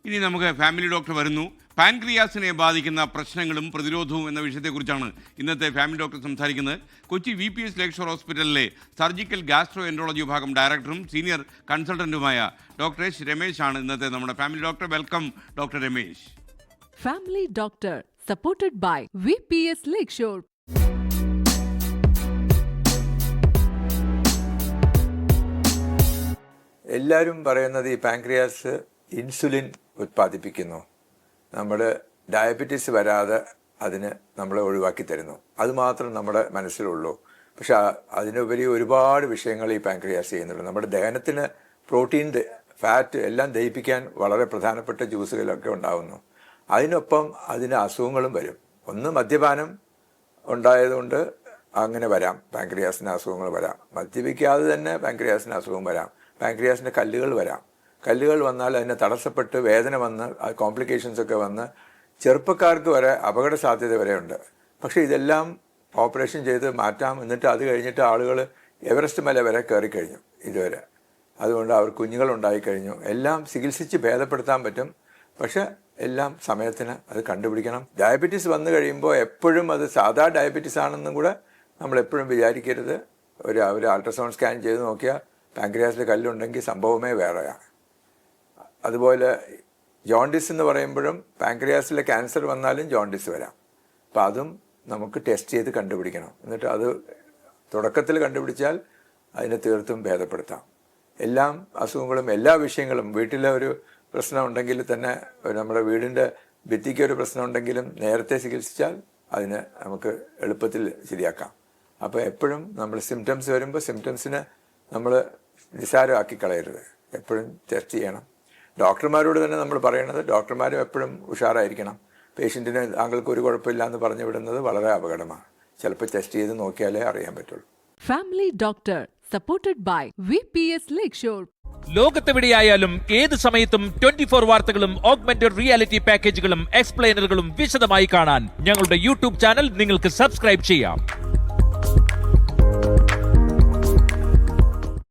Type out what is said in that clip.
ഇനി നമുക്ക് family doctor വരുന്നു. പാൻക്രിയാസിനെ ബാധിക്കുന്ന പ്രശ്നങ്ങളും പ്രതിരോധവും എന്ന വിഷയത്തെക്കുറിച്ചാണ് ഇന്നത്തെ ഫാമിലി ഡോക്ടർ സംസാരിക്കുന്നത്. കൊച്ചി VPS ലേക്ക് ഷോർ ഹോസ്പിറ്റലിലെ സർജിക്കൽ ഗാസ്ട്രോ എൻട്രോളജി വിഭാഗം ഡയറക്ടറും സീനിയർ കൺസൾട്ടന്റുമായ ഡോക്ടർ എച്ച് രമേശ് ആണ് ഇന്നത്തെ നമ്മുടെ family doctor. Welcome doctor Ramesh. Family doctor supported by VPS Lakeshore. എല്ലാവരും പറയുന്നത് ഈ പാൻക്രിയാസ് ഇൻസുലിൻ ഉത്പാദിപ്പിക്കുന്നു, നമ്മൾ ഡയബറ്റീസ് വരാതെ അതിന് നമ്മളെ ഒഴിവാക്കി തരുന്നു, അതുമാത്രം നമ്മുടെ മനസ്സിലുള്ളൂ. പക്ഷെ അതിനുപരി ഒരുപാട് വിഷയങ്ങൾ ഈ പാൻക്രിയാസ് ചെയ്യുന്നുണ്ട്. നമ്മുടെ ദഹനത്തിന് പ്രോട്ടീൻ, ഫാറ്റ് എല്ലാം ദഹിപ്പിക്കാൻ വളരെ പ്രധാനപ്പെട്ട ജ്യൂസുകളൊക്കെ ഉണ്ടാകുന്നു. അതിനൊപ്പം അതിന് അസുഖങ്ങളും വരും. ഒന്ന് മദ്യപാനം ഉണ്ടായതുകൊണ്ട് അങ്ങനെ വരാം, പാൻക്രിയാസിന് അസുഖങ്ങൾ വരാം. മദ്യപിക്കാതെ തന്നെ പാൻക്രിയാസിന് അസുഖം വരാം. പാൻക്രിയാസിൻ്റെ കല്ലുകൾ വരാം. കല്ലുകൾ വന്നാൽ അതിനെ തടസ്സപ്പെട്ട് വേദന വന്ന് കോംപ്ലിക്കേഷൻസ് ഒക്കെ വന്ന് ചെറുപ്പക്കാർക്ക് വരെ അപകട സാധ്യത വരെ ഉണ്ട്. പക്ഷേ ഇതെല്ലാം ഓപ്പറേഷൻ ചെയ്ത് മാറ്റാം. എന്നിട്ട് അത് കഴിഞ്ഞിട്ട് ആളുകൾ എവറസ്റ്റ് മല വരെ കയറിക്കഴിഞ്ഞു ഇതുവരെ. അതുകൊണ്ട് അവർ കുഞ്ഞുങ്ങളുണ്ടായിക്കഴിഞ്ഞു. എല്ലാം ചികിത്സിച്ച് ഭേദപ്പെടുത്താൻ പറ്റും. പക്ഷെ എല്ലാം സമയത്തിന് അത് കണ്ടുപിടിക്കണം. ഡയബറ്റീസ് വന്നു കഴിയുമ്പോൾ എപ്പോഴും അത് സാധാ ഡയബറ്റീസ് ആണെന്നും കൂടെ നമ്മൾ എപ്പോഴും വിചാരിക്കരുത്. ഒരു അൾട്രാസൗണ്ട് സ്കാൻ ചെയ്ത് നോക്കിയാൽ പാൻക്രിയാസിൽ കല്ലുണ്ടെങ്കിൽ സംഭവമേ വേറെയാണ്. അതുപോലെ ജോണ്ടിസ് എന്ന് പറയുമ്പോഴും പാൻക്രിയാസിലെ ക്യാൻസർ വന്നാലും ജോണ്ടിസ് വരാം. അപ്പം അതും നമുക്ക് ടെസ്റ്റ് ചെയ്ത് കണ്ടുപിടിക്കണം. എന്നിട്ട് അത് തുടക്കത്തിൽ കണ്ടുപിടിച്ചാൽ അതിനെ തീർത്തും ഭേദപ്പെടുത്താം. എല്ലാ അസുഖങ്ങളും എല്ലാ വിഷയങ്ങളും, വീട്ടിലെ ഒരു പ്രശ്നം ഉണ്ടെങ്കിൽ തന്നെ, നമ്മുടെ വീടിൻ്റെ ഭിത്തിക്ക് ഒരു പ്രശ്നം ഉണ്ടെങ്കിലും നേരത്തെ ചികിത്സിച്ചാൽ അതിന് നമുക്ക് എളുപ്പത്തിൽ ശരിയാക്കാം. അപ്പോൾ എപ്പോഴും നമ്മൾ സിംറ്റംസ് വരുമ്പോൾ സിംറ്റംസിനെ നമ്മൾ നിസ്സാരമാക്കി കളയരുത്. എപ്പോഴും ടെസ്റ്റ് ചെയ്യണം. ഡോക്ടർമാരോട് തന്നെ നമ്മൾ പറയണത്, ഡോക്ടർമാരും എപ്പോഴും ഉഷാറായിരിക്കണം. പേഷ്യൻറ്റിന് താങ്കൾക്ക് ഒരു കുഴപ്പമില്ല എന്ന് പറഞ്ഞു വിടുന്നത് വളരെ അപകടമാണ്. ചിലപ്പോൾ ടെസ്റ്റ് ചെയ്ത് നോക്കിയാലേ അറിയാൻ പറ്റുള്ളൂ. Family doctor supported by VPS Lakeshore. ലോകത്തെവിടെയായാലും ഏത് സമയത്തും 24 വാർത്തകളും ഓഗ്മെന്റഡ് റിയാലിറ്റി പാക്കേജുകളും എക്സ്പ്ലെയിനറുകളും വിശദമായി കാണാൻ ഞങ്ങളുടെ YouTube ചാനൽ നിങ്ങൾക്ക് സബ്സ്ക്രൈബ് ചെയ്യാം.